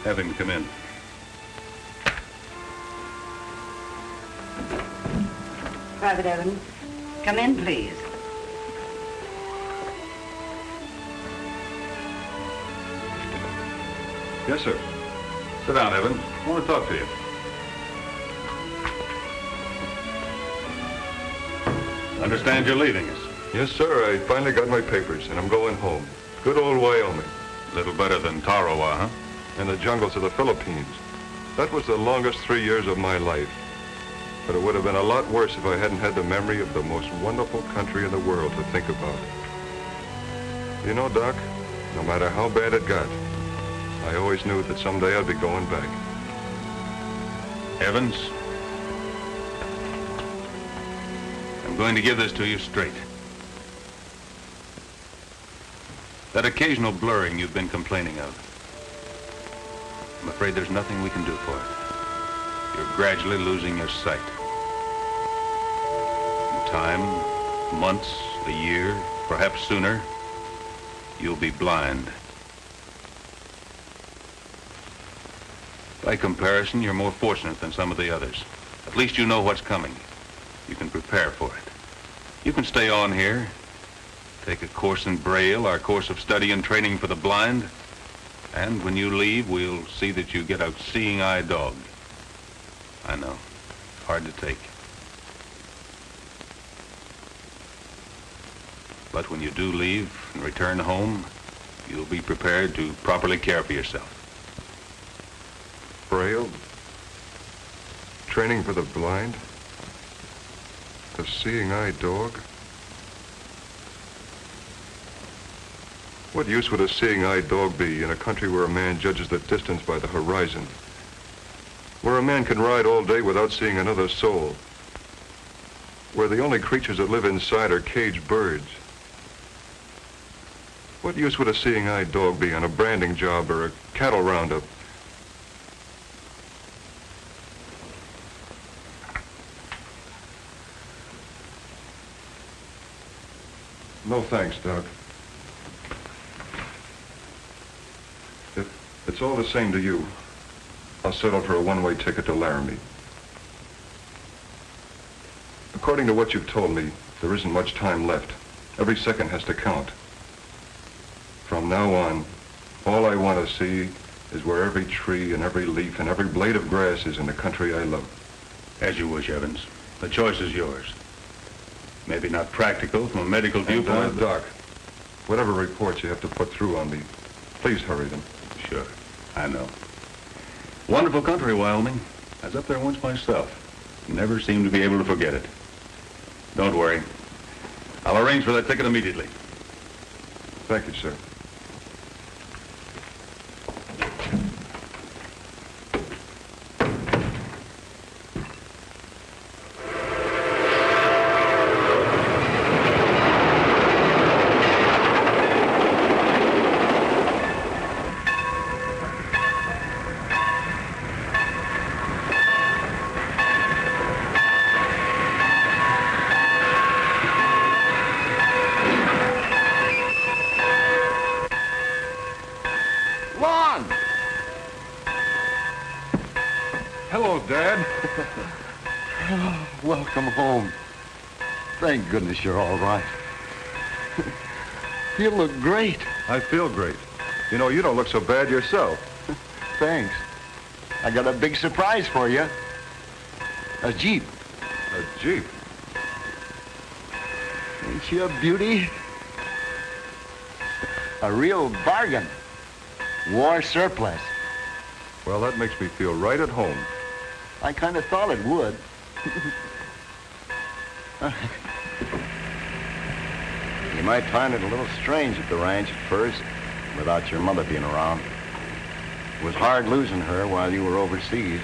Have him come in. Private Evans, come in, please. Yes, sir. Sit down, Evans. I want to talk to you. Understand you're leaving us. Yes, sir. I finally got my papers, and I'm going home. Good old Wyoming. Little better than Tarawa, huh? And the jungles of the Philippines. That was the longest 3 years of my life. But it would have been a lot worse if I hadn't had the memory of the most wonderful country in the world to think about. You know, Doc, no matter how bad it got, I always knew that someday I'd be going back. Evans, I'm going to give this to you straight. That occasional blurring you've been complaining of, I'm afraid there's nothing we can do for it. You're gradually losing your sight. In time, months, a year, perhaps sooner, you'll be blind. By comparison, you're more fortunate than some of the others. At least you know what's coming. You can prepare for it. You can stay on here, take a course in Braille, our course of study and training for the blind, and when you leave, we'll see that you get a seeing-eye dog. I know, hard to take. But when you do leave and return home, you'll be prepared to properly care for yourself. Braille? Training for the blind? A seeing-eye dog? What use would a seeing-eye dog be in a country where a man judges the distance by the horizon? Where a man can ride all day without seeing another soul? Where the only creatures that live inside are caged birds? What use would a seeing-eye dog be on a branding job or a cattle roundup? No thanks, Doc. If it's all the same to you, I'll settle for a one-way ticket to Laramie. According to what you've told me, there isn't much time left. Every second has to count. From now on, all I want to see is where every tree and every leaf and every blade of grass is in the country I love. As you wish, Evans. The choice is yours. Maybe not practical from a medical viewpoint. Doc, whatever reports you have to put through on me, please hurry them. Sure, I know. Wonderful country, Wyoming. I was up there once myself. Never seemed to be able to forget it. Don't worry. I'll arrange for that ticket immediately. Thank you, sir. Hello, Dad. Welcome home. Thank goodness you're all right. You look great. I feel great. You know, you don't look so bad yourself. Thanks. I got a big surprise for you. A Jeep. A Jeep? Ain't she a beauty? A real bargain. War surplus. Well, that makes me feel right at home. I kind of thought it would. You might find it a little strange at the ranch at first, without your mother being around. It was hard losing her while you were overseas.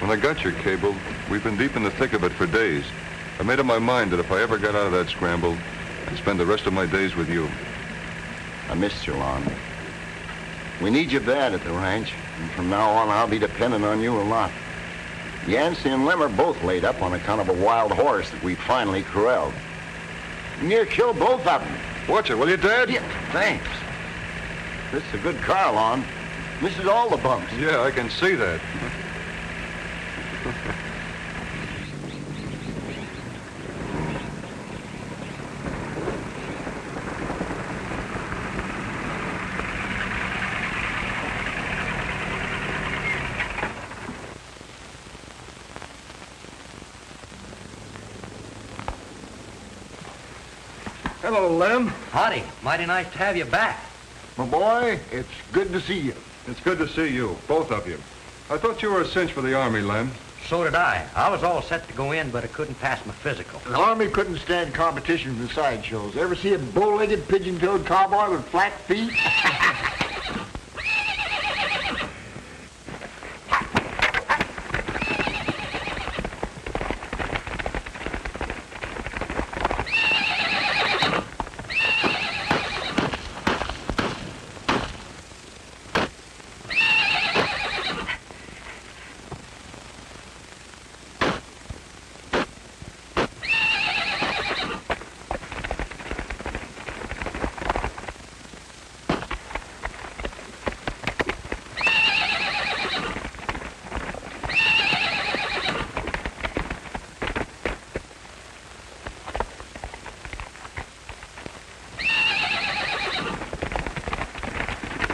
When I got your cable, we've been deep in the thick of it for days. I made up my mind that if I ever got out of that scramble, I'd spend the rest of my days with you. I missed you, Lon. We need you bad at the ranch, and from now on, I'll be dependent on you a lot. Yancey and Lem are both laid up on account of a wild horse that we finally corralled. Near killed both of them. Watch it, will you, Dad? Yeah, thanks. This is a good car, Lon. Misses all the bumps. Yeah, I can see that. Hello, Lem. Howdy. Mighty nice to have you back. My boy, it's good to see you. It's good to see you, both of you. I thought you were a cinch for the Army, Lem. So did I. I was all set to go in, but I couldn't pass my physical. The Army couldn't stand competition from the sideshows. Ever see a bow-legged, pigeon-toed cowboy with flat feet?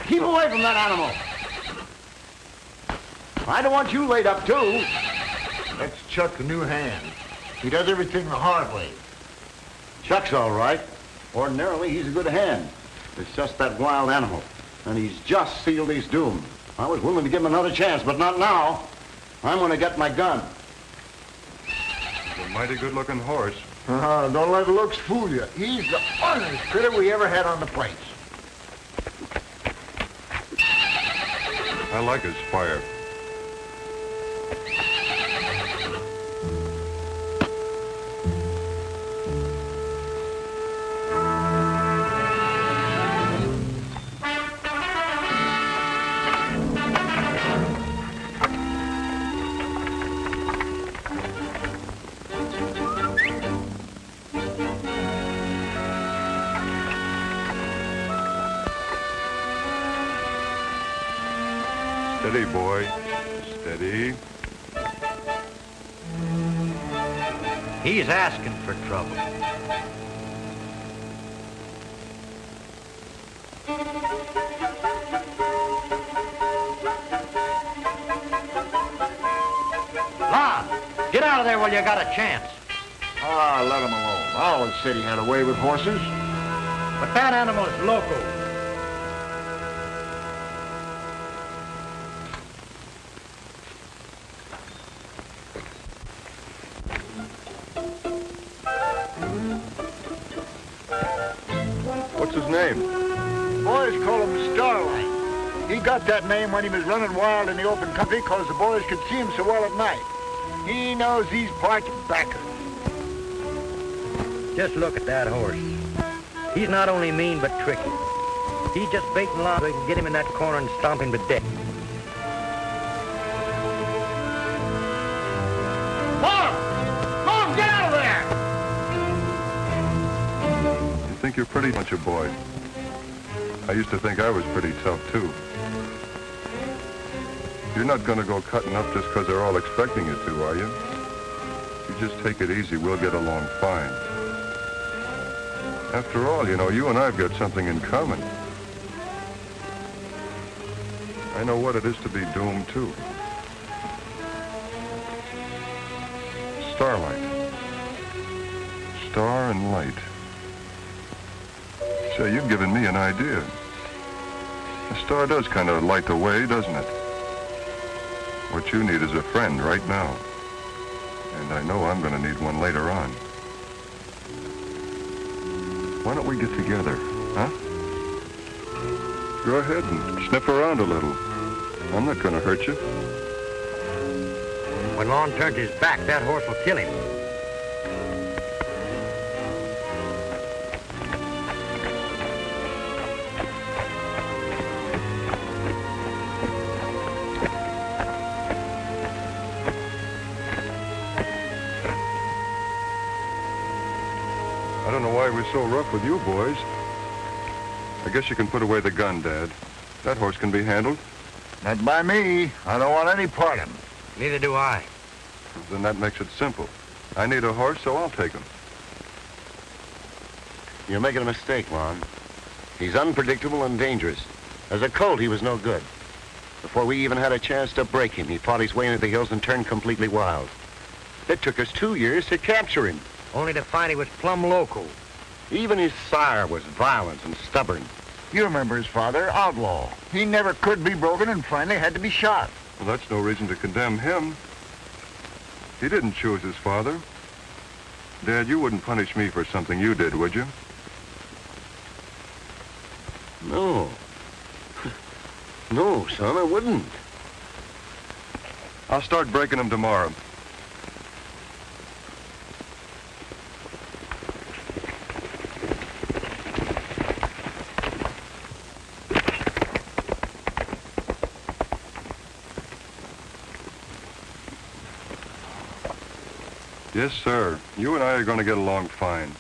Keep away from that animal. I don't want you laid up, too. That's Chuck, the new hand. He does everything the hard way. Chuck's all right. Ordinarily, he's a good hand. It's just that wild animal. And he's just sealed his doom. I was willing to give him another chance, but not now. I'm going to get my gun. He's a mighty good-looking horse. Don't let the looks fool you. He's the honest critter we ever had on the plains. I like his fire. Steady, boy. Steady. He's asking for trouble. Lon, get out of there while you got a chance. Ah, let him alone. I always said he had a way with horses. But that animal is loco. What's his name? Boys call him Starlight. He got that name when he was running wild in the open country because the boys could see him so well at night. He knows these parts backers. Just look at that horse. He's not only mean, but tricky. He's just baiting Lon so he can get him in that corner and stomp him to death. Mom, get out of there! You think you're pretty much a boy. I used to think I was pretty tough, too. You're not going to go cutting up just because they're all expecting you to, are you? You just take it easy, we'll get along fine. After all, you know, you and I've got something in common. I know what it is to be doomed, too. Starlight. Star and light. Say, you've given me an idea. A star does kind of light the way, doesn't it? What you need is a friend right now. And I know I'm going to need one later on. Why don't we get together, huh? Go ahead and sniff around a little. I'm not going to hurt you. When Lon turns his back, that horse will kill him. I don't know why we're so rough with you boys. I guess you can put away the gun, Dad. That horse can be handled. Not by me. I don't want any part of him. Neither do I. Then that makes it simple. I need a horse, so I'll take him. You're making a mistake, Lon. He's unpredictable and dangerous. As a colt, he was no good. Before we even had a chance to break him, he fought his way into the hills and turned completely wild. It took us 2 years to capture him. Only to find he was plumb loco. Even his sire was violent and stubborn. You remember his father, Outlaw. He never could be broken and finally had to be shot. Well, that's no reason to condemn him. He didn't choose his father. Dad, you wouldn't punish me for something you did, would you? No. No, son, I wouldn't. I'll start breaking them tomorrow. Yes, sir. You and I are going to get along fine.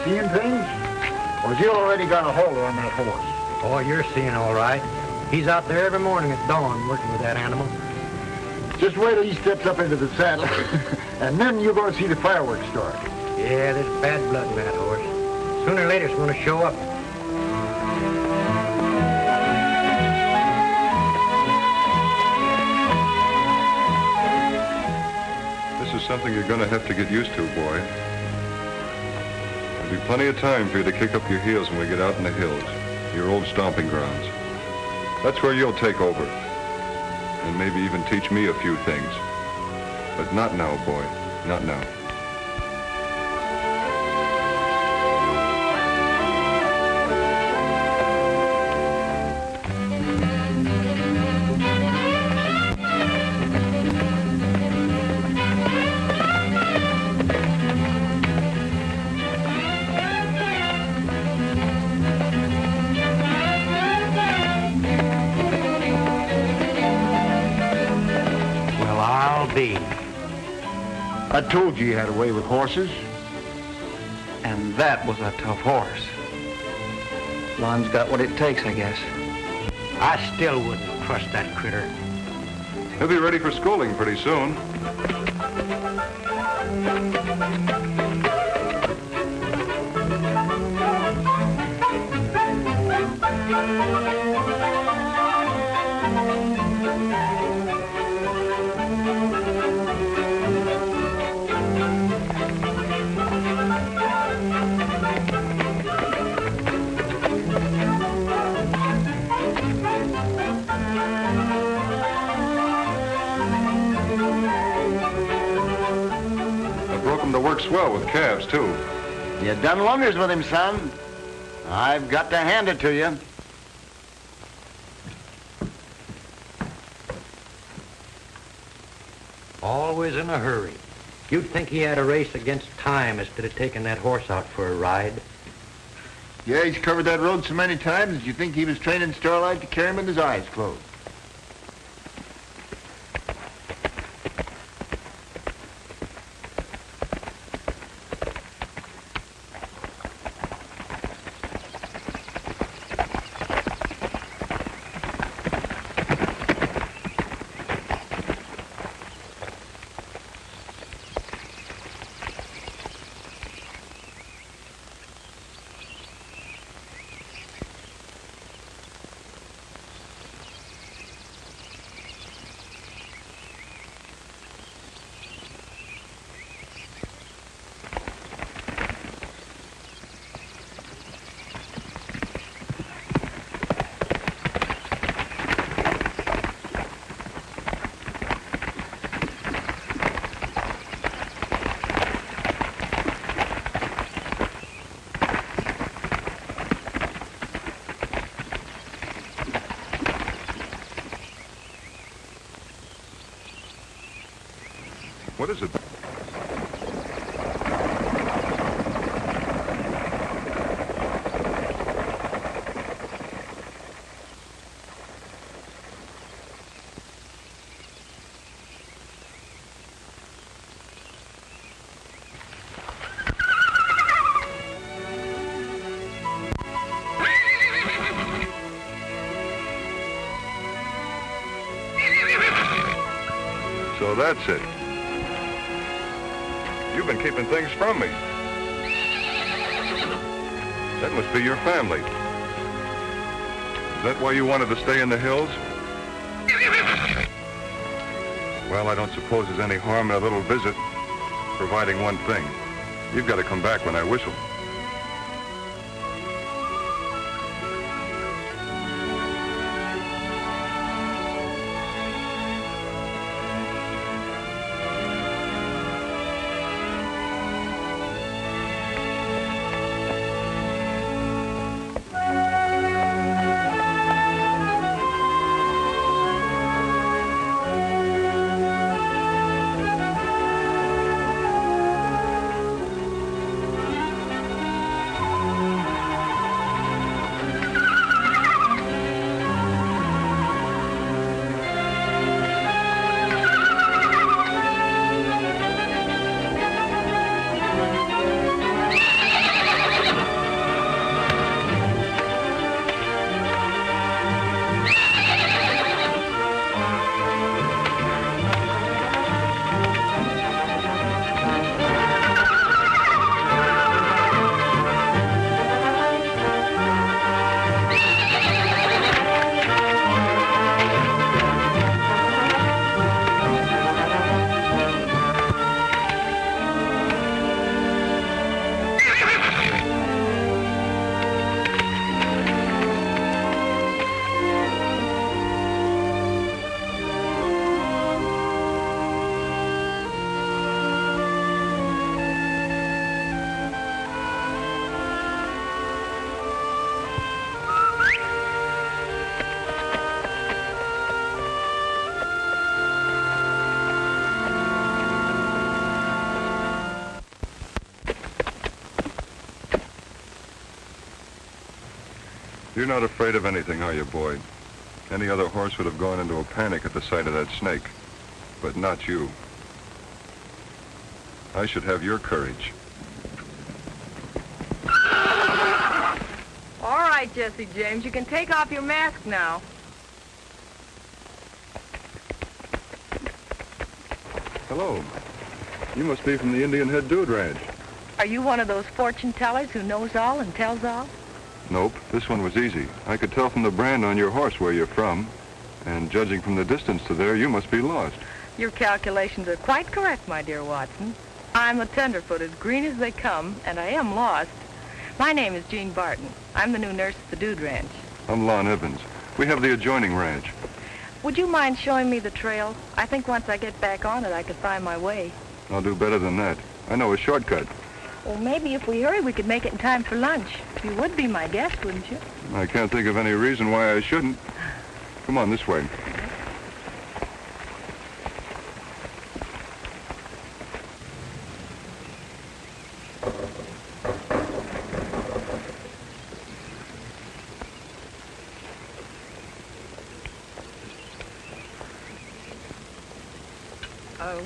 Seeing things? Or has he already got a hold on that horse? Oh, you're seeing all right. He's out there every morning at dawn working with that animal. Just wait till he steps up into the saddle, and then you're going to see the fireworks start. Yeah, there's bad blood in that horse. Sooner or later it's going to show up. This is something you're going to have to get used to, boy. There'll be plenty of time for you to kick up your heels when we get out in the hills, your old stomping grounds. That's where you'll take over. And maybe even teach me a few things. But not now, boy. Not now. I told you had a way with horses. And that was a tough horse. Lon's got what it takes, I guess. I still wouldn't trust that critter. He'll be ready for schooling pretty soon. Works well with calves, too. You done wonders with him, son. I've got to hand it to you. Always in a hurry. You'd think he had a race against time instead of taking that horse out for a ride. Yeah, he's covered that road so many times that you think he was training Starlight to carry him with his eyes closed. What is it? So that's it. You've been keeping things from me. That must be your family. Is that why you wanted to stay in the hills? Well, I don't suppose there's any harm in a little visit, providing one thing. You've got to come back when I whistle. You're not afraid of anything, are you, boy? Any other horse would have gone into a panic at the sight of that snake, but not you. I should have your courage. All right, Jesse James, you can take off your mask now. Hello. You must be from the Indian Head Dude Ranch. Are you one of those fortune tellers who knows all and tells all? Nope, this one was easy. I could tell from the brand on your horse where you're from, and judging from the distance to there, you must be lost. Your calculations are quite correct, my dear Watson. I'm a tenderfoot, green as they come, and I am lost. My name is Jean Barton. I'm the new nurse at the Dude Ranch. I'm Lon Evans. We have the adjoining ranch. Would you mind showing me the trail? I think once I get back on it, I could find my way. I'll do better than that. I know a shortcut. Well, maybe if we hurry, we could make it in time for lunch. You would be my guest, wouldn't you? I can't think of any reason why I shouldn't. Come on, this way.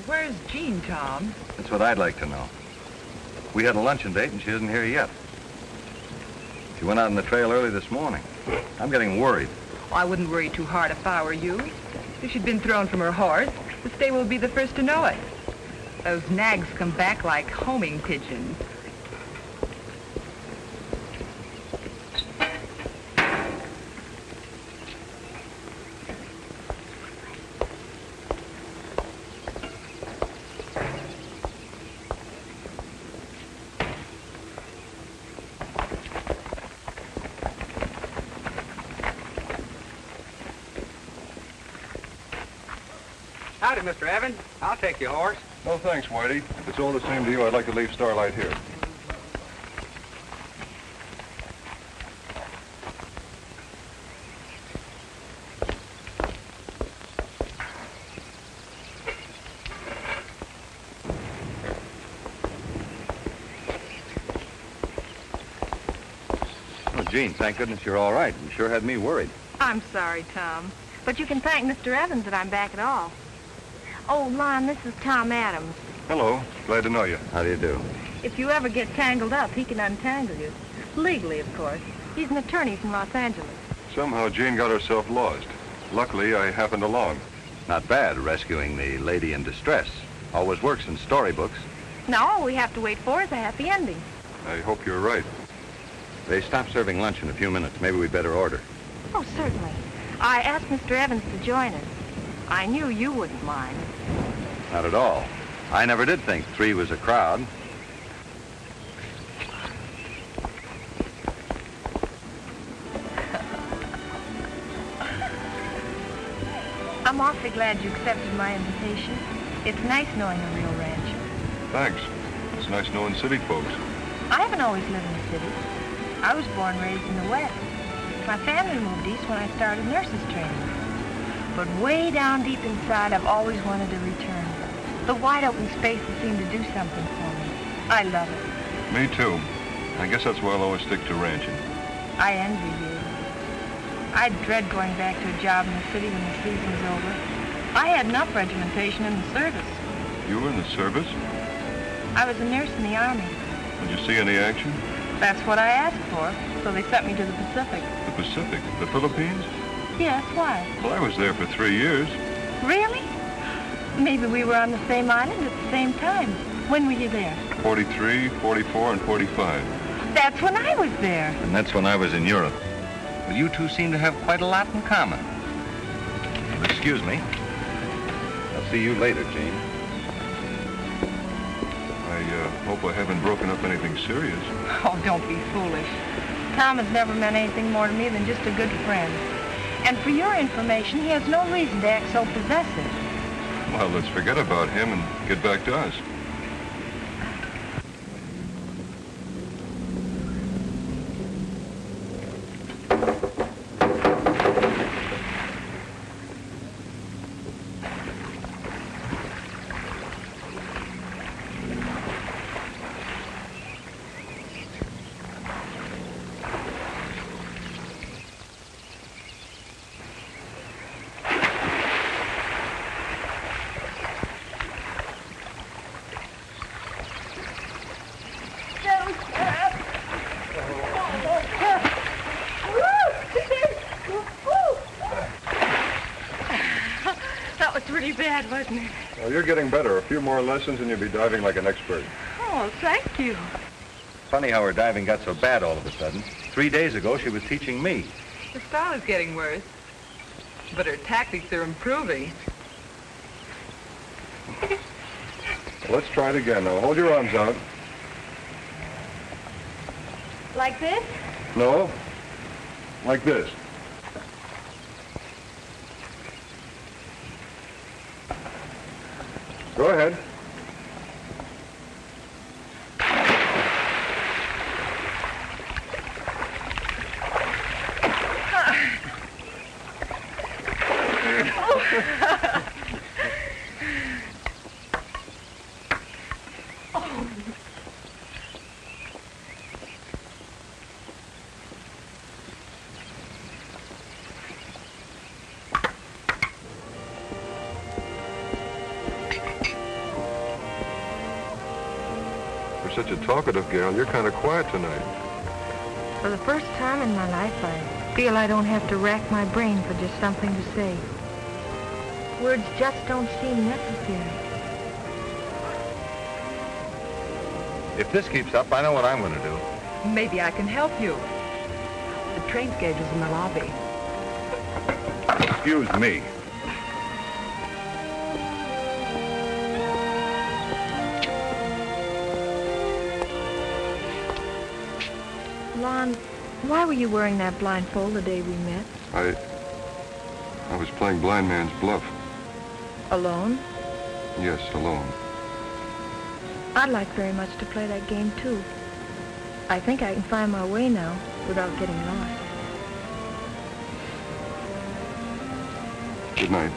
Where's Jean, Tom? That's what I'd like to know. We had a luncheon date and she isn't here yet. She went out on the trail early this morning. I'm getting worried. I wouldn't worry too hard if I were you. If she'd been thrown from her horse, the stable would be the first to know it. Those nags come back like homing pigeons. Howdy, Mr. Evans. I'll take your horse. No, thanks, Whitey. If it's all the same to you, I'd like to leave Starlight here. Gene, thank goodness you're all right. You sure had me worried. I'm sorry, Tom. But you can thank Mr. Evans that I'm back at all. Oh, Lon, this is Tom Adams. Hello. Glad to know you. How do you do? If you ever get tangled up, he can untangle you. Legally, of course. He's an attorney from Los Angeles. Somehow Jane got herself lost. Luckily, I happened along. Not bad, rescuing the lady in distress. Always works in storybooks. Now, all we have to wait for is a happy ending. I hope you're right. They stop serving lunch in a few minutes. Maybe we'd better order. Oh, certainly. I asked Mr. Evans to join us. I knew you wouldn't mind. Not at all. I never did think 3 was a crowd. I'm awfully glad you accepted my invitation. It's nice knowing a real rancher. Thanks. It's nice knowing city folks. I haven't always lived in the city. I was born and raised in the West. My family moved east when I started nurse's training. But way down deep inside, I've always wanted to return. The wide open spaces seem to do something for me. I love it. Me too. I guess that's why I'll always stick to ranching. I envy you. I dread going back to a job in the city when the season's over. I had enough regimentation in the service. You were in the service? I was a nurse in the Army. Did you see any action? That's what I asked for, so they sent me to the Pacific. The Pacific? The Philippines? Yes, why? Well, I was there for 3 years. Really? Maybe we were on the same island at the same time. When were you there? 43, 44, and 45. That's when I was there. And that's when I was in Europe. Well, you two seem to have quite a lot in common. Excuse me. I'll see you later, Gene. I hope I haven't broken up anything serious. Oh, don't be foolish. Tom has never meant anything more to me than just a good friend. And for your information, he has no reason to act so possessive. Well, let's forget about him and get back to us. Pretty bad, wasn't it? Well, you're getting better. A few more lessons and you'll be diving like an expert. Oh, thank you. Funny how her diving got so bad all of a sudden. 3 days ago, she was teaching me. Her style is getting worse, but her tactics are improving. Well, let's try it again. Now, hold your arms out. Like this? No. Like this. Go ahead. Such a talkative gal, you're kind of quiet tonight. For the first time in my life, I feel I don't have to rack my brain for just something to say. Words just don't seem necessary. If this keeps up, I know what I'm going to do. Maybe I can help you. The train schedule's in the lobby. Excuse me. Lon, why were you wearing that blindfold the day we met? I was playing blind man's bluff. Alone? Yes, alone. I'd like very much to play that game, too. I think I can find my way now without getting lost. Good night.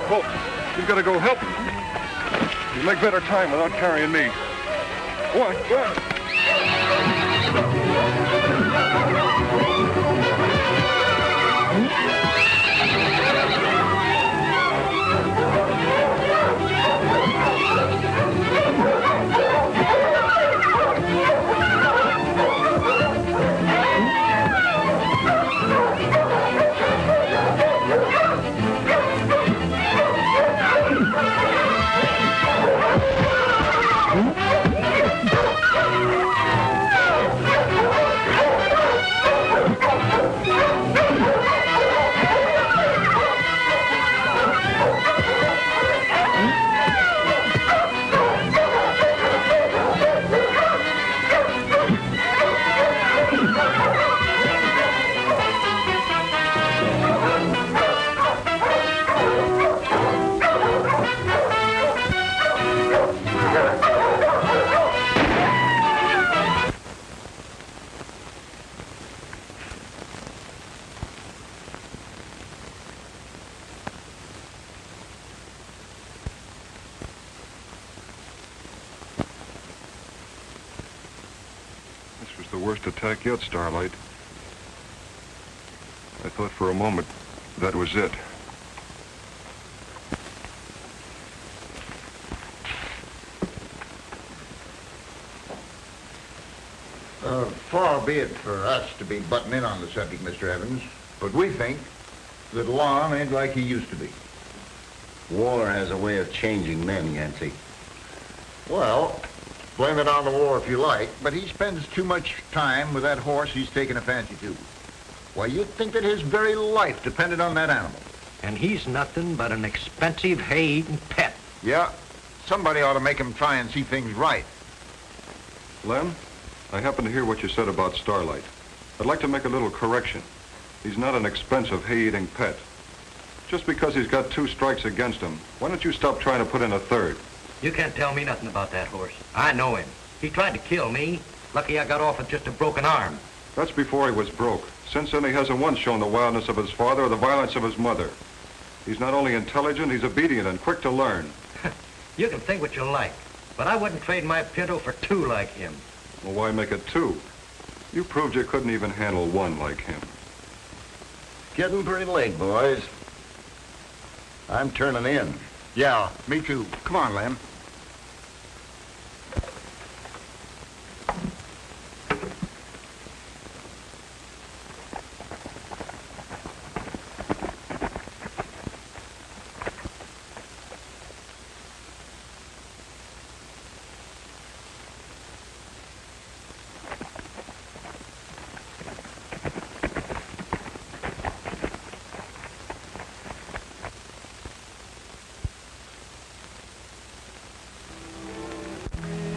close. You've got to go help him. You'll make better time without carrying me. Go on, go on. The worst attack yet, Starlight. I thought for a moment that was it. Far be it for us to be butting in on the subject, Mr. Evans, but we think that Lon ain't like he used to be. War has a way of changing men, Yancey. Well, blame it on the war if you like, but he spends too much time with that horse he's taken a fancy to. Why, you'd think that his very life depended on that animal. And he's nothing but an expensive hay-eating pet. Yeah, somebody ought to make him try and see things right. Lem, I happened to hear what you said about Starlight. I'd like to make a little correction. He's not an expensive hay-eating pet. Just because he's got 2 strikes against him, why don't you stop trying to put in a third? You can't tell me nothing about that horse. I know him. He tried to kill me. Lucky I got off with just a broken arm. That's before he was broke. Since then, he hasn't once shown the wildness of his father or the violence of his mother. He's not only intelligent, he's obedient and quick to learn. You can think what you like, but I wouldn't trade my Pinto for 2 like him. Well, why make it 2? You proved you couldn't even handle 1 like him. Getting pretty late, boys. I'm turning in. Yeah, me too. Come on, Lem.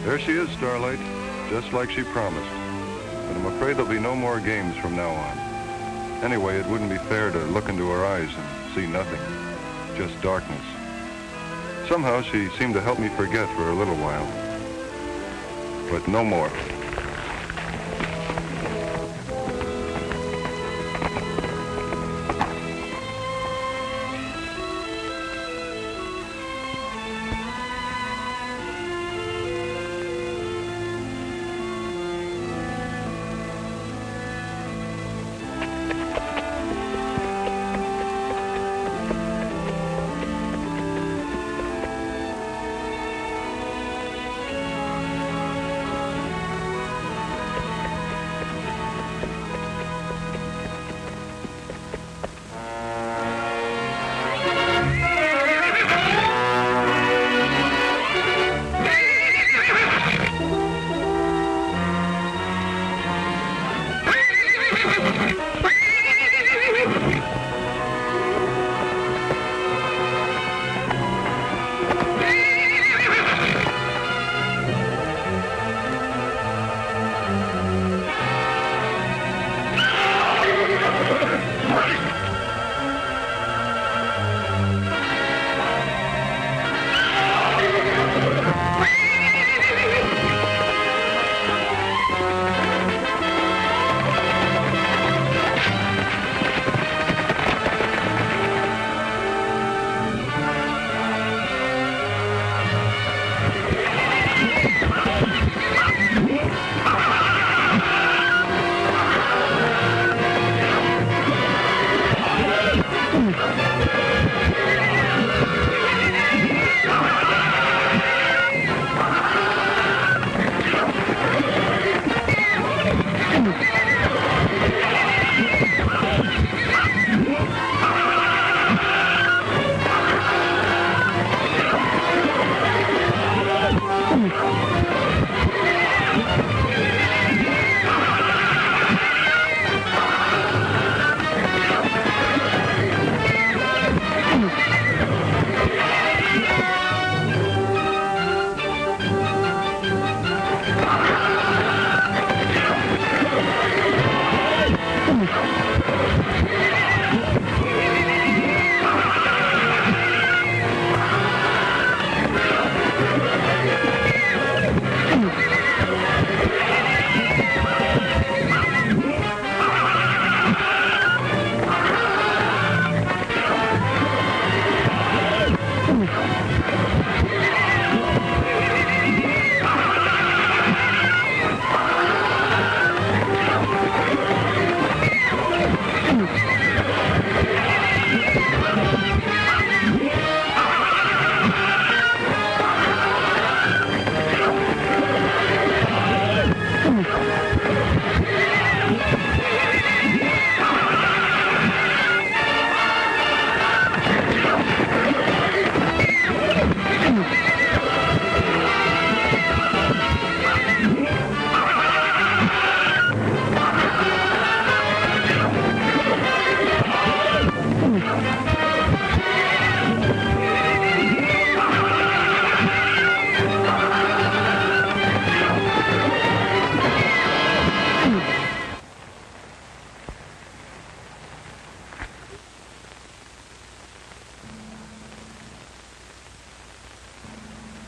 There she is, Starlight, just like she promised. But I'm afraid there'll be no more games from now on. Anyway, it wouldn't be fair to look into her eyes and see nothing, just darkness. Somehow she seemed to help me forget for a little while. But no more.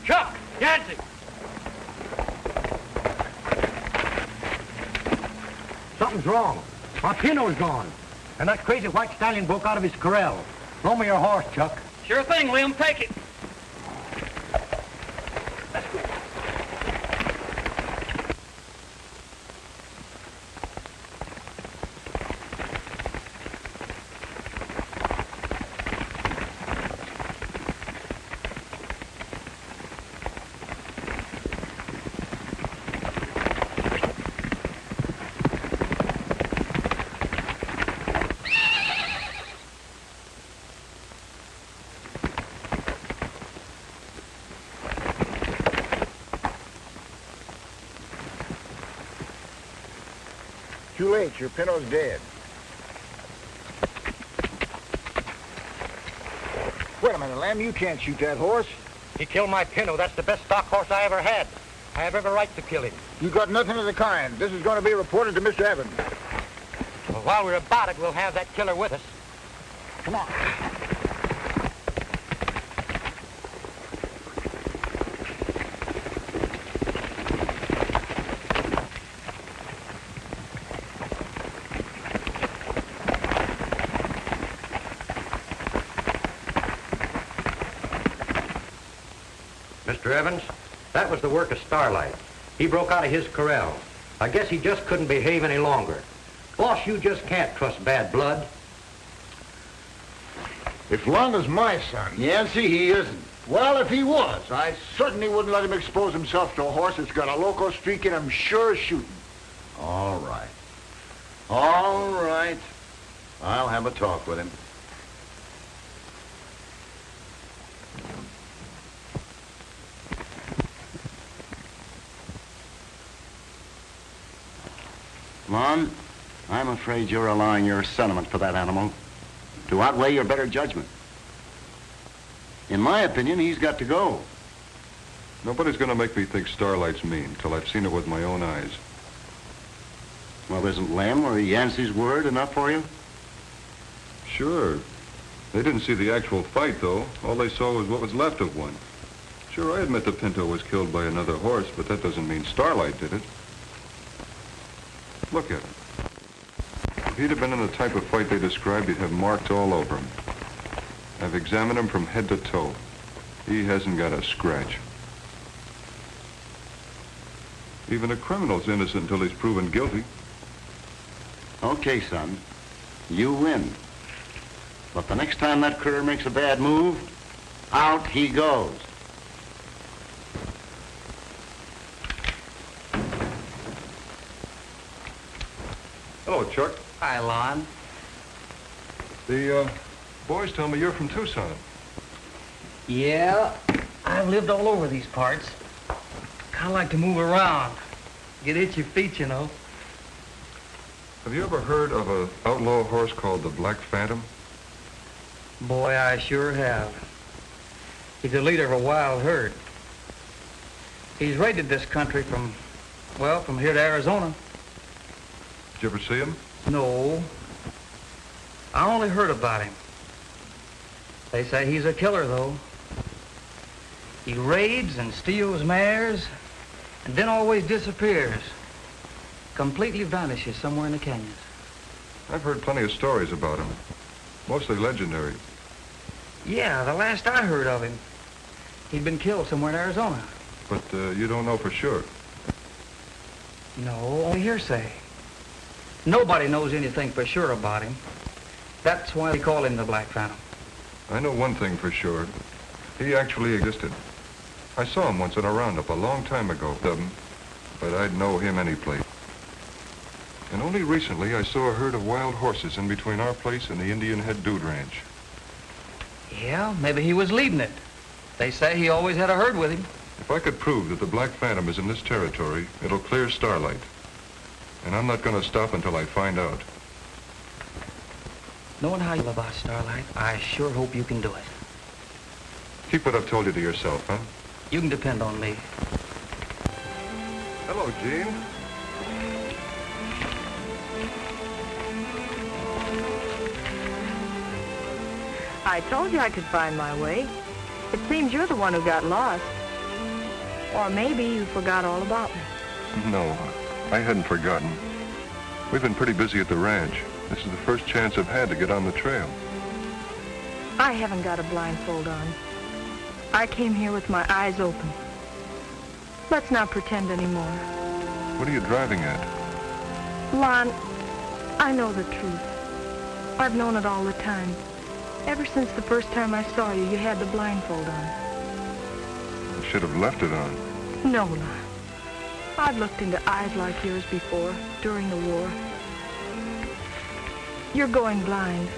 Chuck! Yancey! Something's wrong. My Pino's gone. And that crazy white stallion broke out of his corral. Loan me your horse, Chuck. Sure thing, Liam. Take it. Too late. Your Pino's dead. Wait a minute, Lamb. You can't shoot that horse. He killed my Pino. That's the best stock horse I ever had. I have every right to kill him. You got nothing of the kind. This is going to be reported to Mr. Evans. Well, while we're about it, we'll have that killer with us. Come on. Mr. Evans, that was the work of Starlight. He broke out of his corral. I guess he just couldn't behave any longer. Boss, you just can't trust bad blood. If Lund is my son. Yancey, he isn't. Well, if he was, I certainly wouldn't let him expose himself to a horse that's got a loco streak in him sure as shooting. All right. All right. I'll have a talk with him. Lon, I'm afraid you're allowing your sentiment for that animal to outweigh your better judgment. In my opinion, he's got to go. Nobody's going to make me think Starlight's mean till I've seen it with my own eyes. Well, isn't Lem or Yancey's word enough for you? Sure. They didn't see the actual fight, though. All they saw was what was left of one. Sure, I admit the Pinto was killed by another horse, but that doesn't mean Starlight did it. Look at him. If he'd have been in the type of fight they described, he'd have marks all over him. I've examined him from head to toe. He hasn't got a scratch. Even a criminal's innocent until he's proven guilty. Okay, son. You win. But the next time that critter makes a bad move, out he goes. Hello, Chuck. Hi, Lon. The boys tell me you're from Tucson. Yeah, I've lived all over these parts. Kind of like to move around. Get itchy feet, you know. Have you ever heard of an outlaw horse called the Black Phantom? Boy, I sure have. He's the leader of a wild herd. He's raided this country from here to Arizona. Did you ever see him? No. I only heard about him. They say he's a killer, though. He raids and steals mares, and then always disappears. Completely vanishes somewhere in the canyons. I've heard plenty of stories about him. Mostly legendary. Yeah, the last I heard of him, he'd been killed somewhere in Arizona. But you don't know for sure. No, only hearsay. Nobody knows anything for sure about him. That's why they call him the Black Phantom. I know one thing for sure. He actually existed. I saw him once in a roundup a long time ago, but I'd know him any place. And only recently I saw a herd of wild horses in between our place and the Indian Head Dude Ranch. Yeah, maybe he was leading it. They say he always had a herd with him. If I could prove that the Black Phantom is in this territory, it'll clear Starlight. And I'm not going to stop until I find out. Knowing how you feel about Starlight, I sure hope you can do it. Keep what I've told you to yourself, huh? You can depend on me. Hello, Gene. I told you I could find my way. It seems you're the one who got lost. Or maybe you forgot all about me. No, I hadn't forgotten. We've been pretty busy at the ranch. This is the first chance I've had to get on the trail. I haven't got a blindfold on. I came here with my eyes open. Let's not pretend anymore. What are you driving at? Lon, I know the truth. I've known it all the time. Ever since the first time I saw you, you had the blindfold on. I should have left it on. No, Lon. I've looked into eyes like yours before, during the war. You're going blind.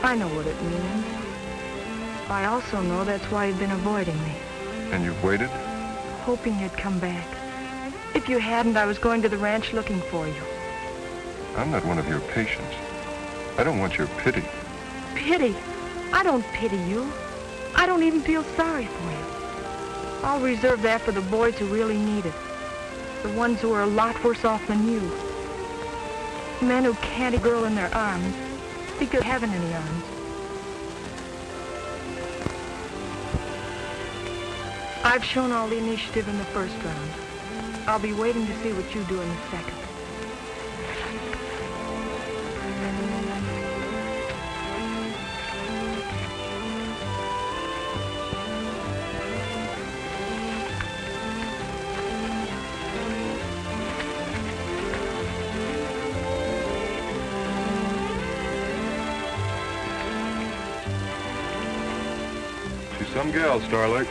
I know what it means. I also know that's why you've been avoiding me. And you've waited? Hoping you'd come back. If you hadn't, I was going to the ranch looking for you. I'm not one of your patients. I don't want your pity. Pity? I don't pity you. I don't even feel sorry for you. I'll reserve that for the boys who really need it. The ones who are a lot worse off than you. Men who can't a girl in their arms because they haven't any arms. I've shown all the initiative in the first round. I'll be waiting to see what you do in the second. She's some gal, Starlight.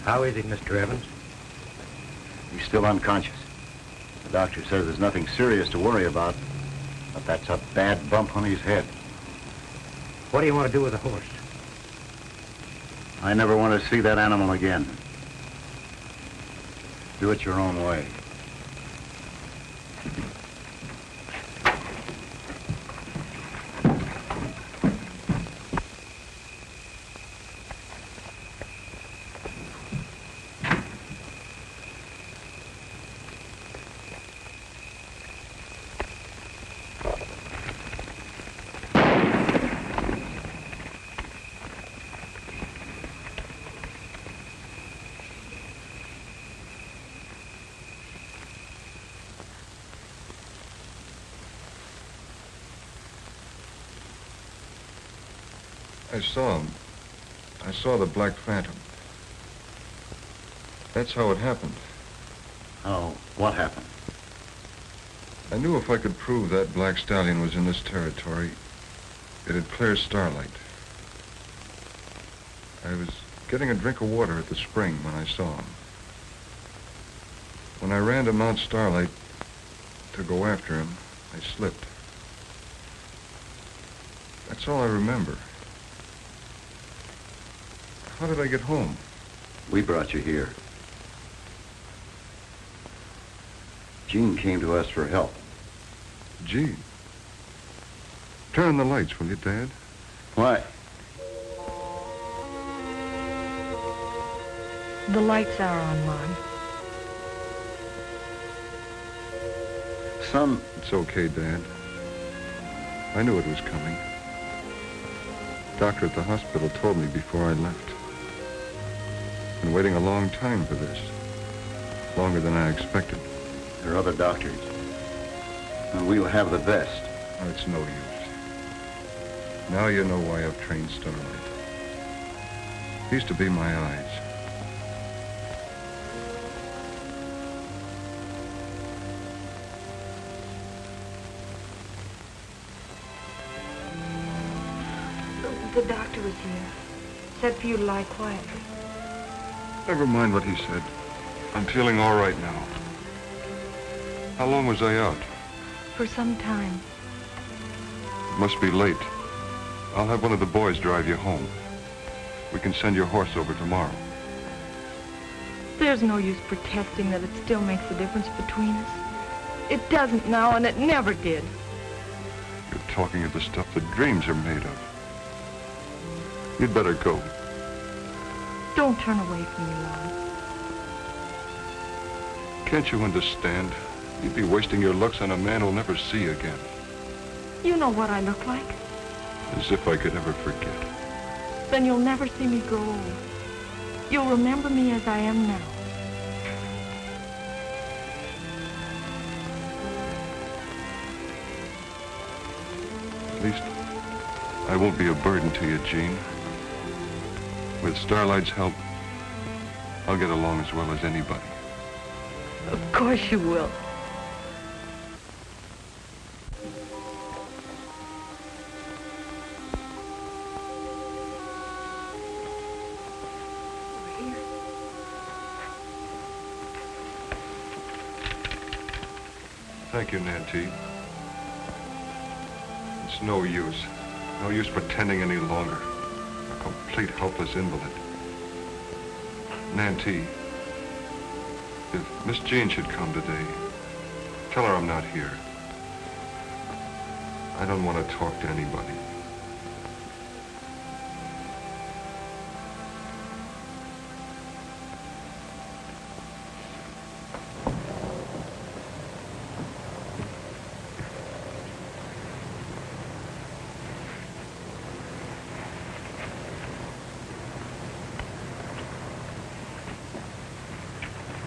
How is he, Mr. Evans? He's still unconscious. The doctor says there's nothing serious to worry about, but that's a bad bump on his head. What do you want to do with the horse? I never want to see that animal again. Do it your own way. I saw him. I saw the Black Phantom. That's how it happened. Oh, what happened? I knew if I could prove that Black Stallion was in this territory, it'd clear Starlight. I was getting a drink of water at the spring when I saw him. When I ran to Mount Starlight to go after him, I slipped. That's all I remember. How did I get home? We brought you here. Jean came to us for help. Jean? Turn on the lights, will you, Dad? Why? The lights are on, Lon. Son... It's okay, Dad. I knew it was coming. The doctor at the hospital told me before I left. Been waiting a long time for this. Longer than I expected. There are other doctors. And we'll have the best. Oh, it's no use. Now you know why I've trained Starlight. He used to be my eyes. The doctor was here. Said for you to lie quietly. Never mind what he said. I'm feeling all right now. How long was I out? For some time. It must be late. I'll have one of the boys drive you home. We can send your horse over tomorrow. There's no use protesting that it still makes a difference between us. It doesn't now, and it never did. You're talking of the stuff that dreams are made of. You'd better go. Don't turn away from me, Lon. Can't you understand? You'd be wasting your looks on a man who'll never see again. You know what I look like. As if I could ever forget. Then you'll never see me grow old. You'll remember me as I am now. At least, I won't be a burden to you, Jean. With Starlight's help, I'll get along as well as anybody. Of course you will. Thank you, Nancy. It's no use. No use pretending any longer. A complete helpless invalid. Nancy, if Miss Jean should come today, tell her I'm not here. I don't want to talk to anybody.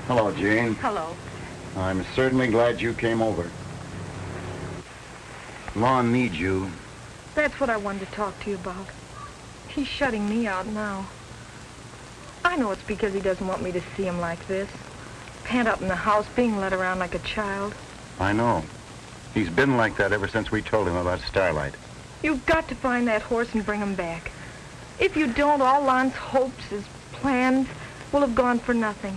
Hello, Jane. Hello. I'm certainly glad you came over. Lon needs you. That's what I wanted to talk to you about. He's shutting me out now. I know it's because he doesn't want me to see him like this. Pent up in the house, being led around like a child. I know. He's been like that ever since we told him about Starlight. You've got to find that horse and bring him back. If you don't, all Lon's hopes, his plans, will have gone for nothing.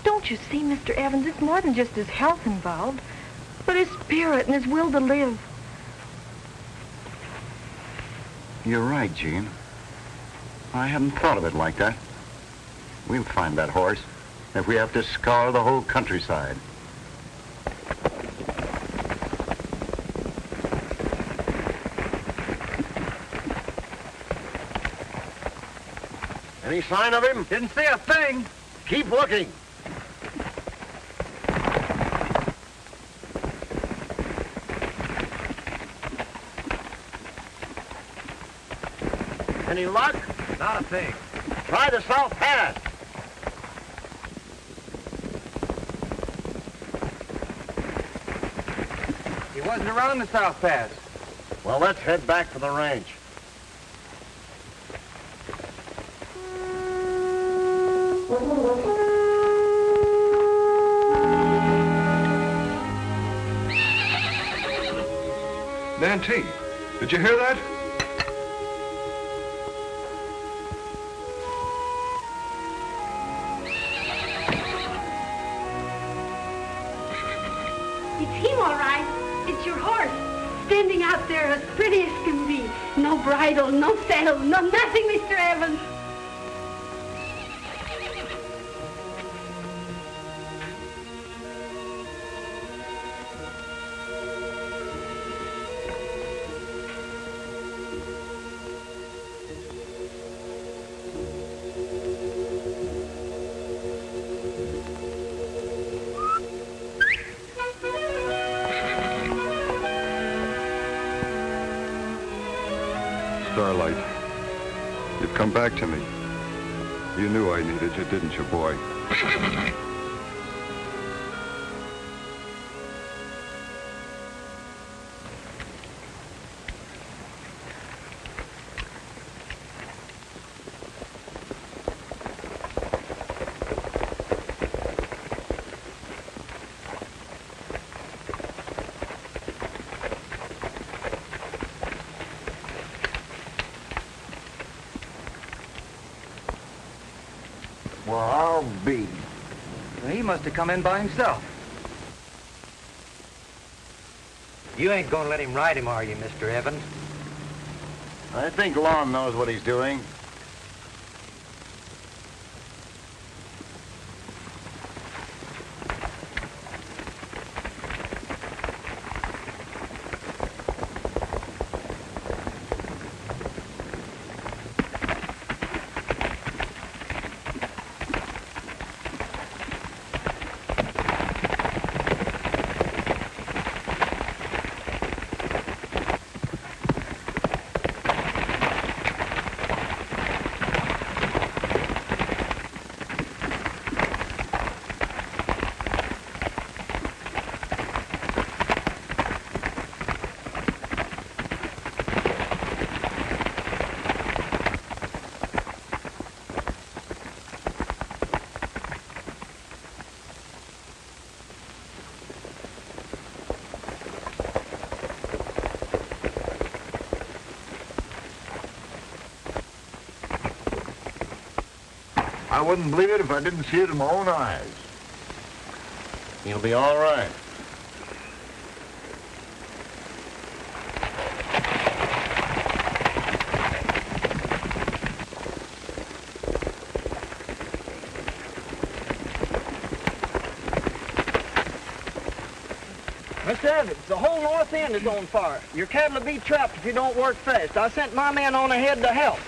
Don't you see, Mr. Evans, it's more than just his health involved, but his spirit and his will to live. You're right, Jean. I hadn't thought of it like that. We'll find that horse if we have to scour the whole countryside. Any sign of him? Didn't see a thing. Keep looking. Any luck? Not a thing. Try the South Pass. He wasn't around the South Pass. Well, let's head back to the ranch. Nancy, did you hear that? It's him, all right. It's your horse, standing out there as pretty as can be. No bridle, no saddle, no nothing, Mr. Evans. Starlight, you've come back to me. You knew I needed you, didn't you, boy? Well, I'll be. Well, he must have come in by himself. You ain't gonna let him ride him, are you, Mr. Evans? I think Lon knows what he's doing. I wouldn't believe it if I didn't see it in my own eyes. He'll be all right. Mr. Evans, the whole north end is on fire. Your cattle will be trapped if you don't work fast. I sent my men on ahead to help.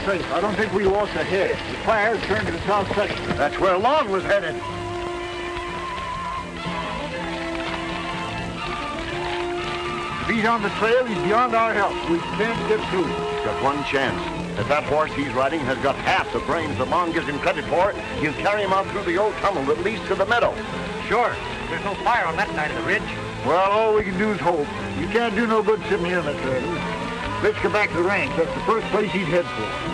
safe. I don't think we lost a head. The fire turned to the south section. That's where Long was headed. If he's on the trail, he's beyond our help. We can't get through. He's got one chance. If that horse he's riding has got half the brains that Long gives him credit for, you carry him out through the old tunnel that leads to the meadow. Sure. There's no fire on that side of the ridge. Well, all we can do is hope. You can't do no good sitting here, Mr. Evans. Let's go back to the ranch. That's the first place he'd head for.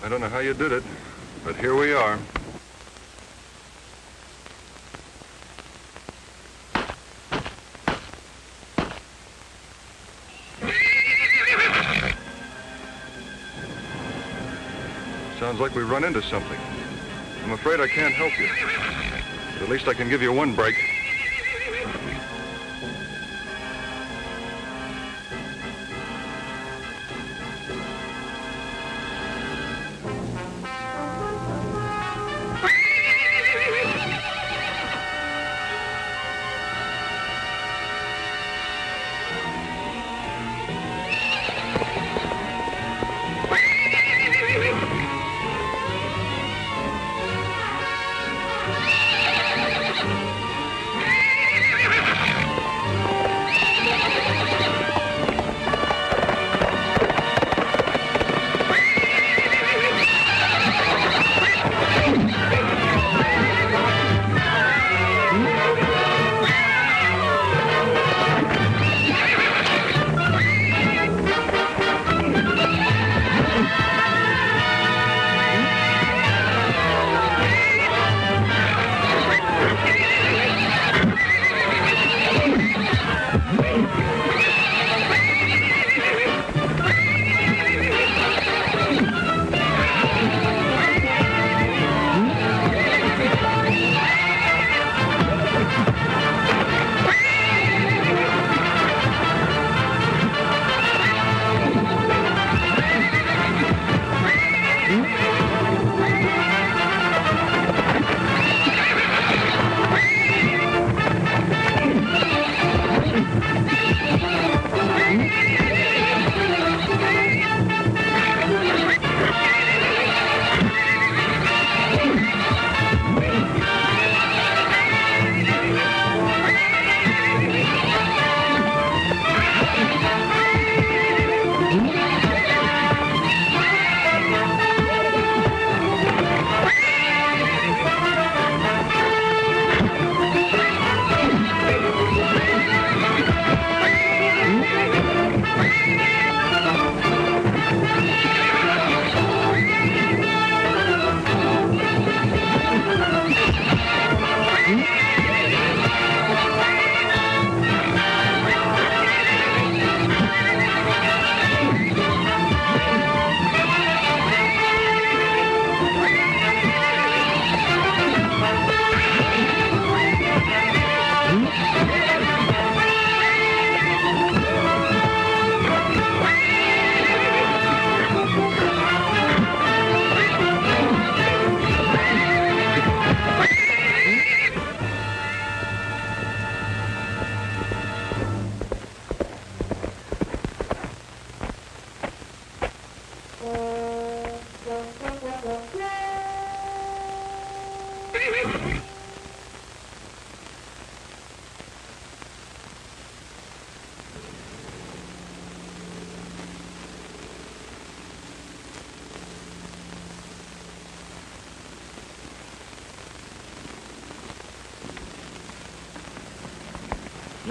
I don't know how you did it, but here we are. Sounds like we run into something. I'm afraid I can't help you. But at least I can give you one break.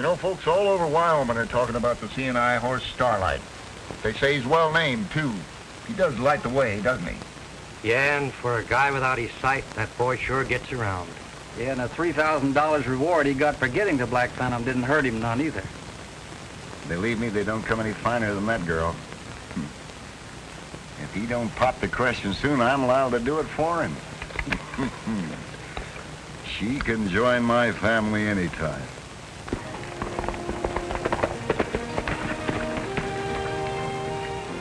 You know, folks all over Wyoming are talking about the CNI horse Starlight. They say he's well named, too. He does light the way, doesn't he? Yeah, and for a guy without his sight, that boy sure gets around. Yeah, and the $3,000 reward he got for getting the Black Phantom didn't hurt him none either. Believe me, they don't come any finer than that girl. If he don't pop the question soon, I'm liable to do it for him. She can join my family anytime.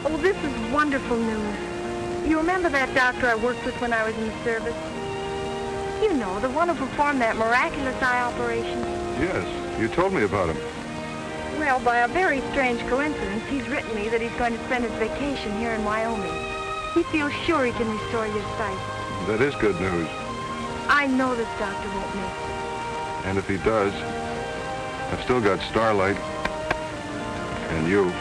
Oh, this is wonderful news. You remember that doctor I worked with when I was in the service? You know, the one who performed that miraculous eye operation. Yes, you told me about him. Well, by a very strange coincidence, he's written me that he's going to spend his vacation here in Wyoming. He feels sure he can restore your sight. That is good news. I know this doctor won't miss it. And if he does, I've still got Starlight and you.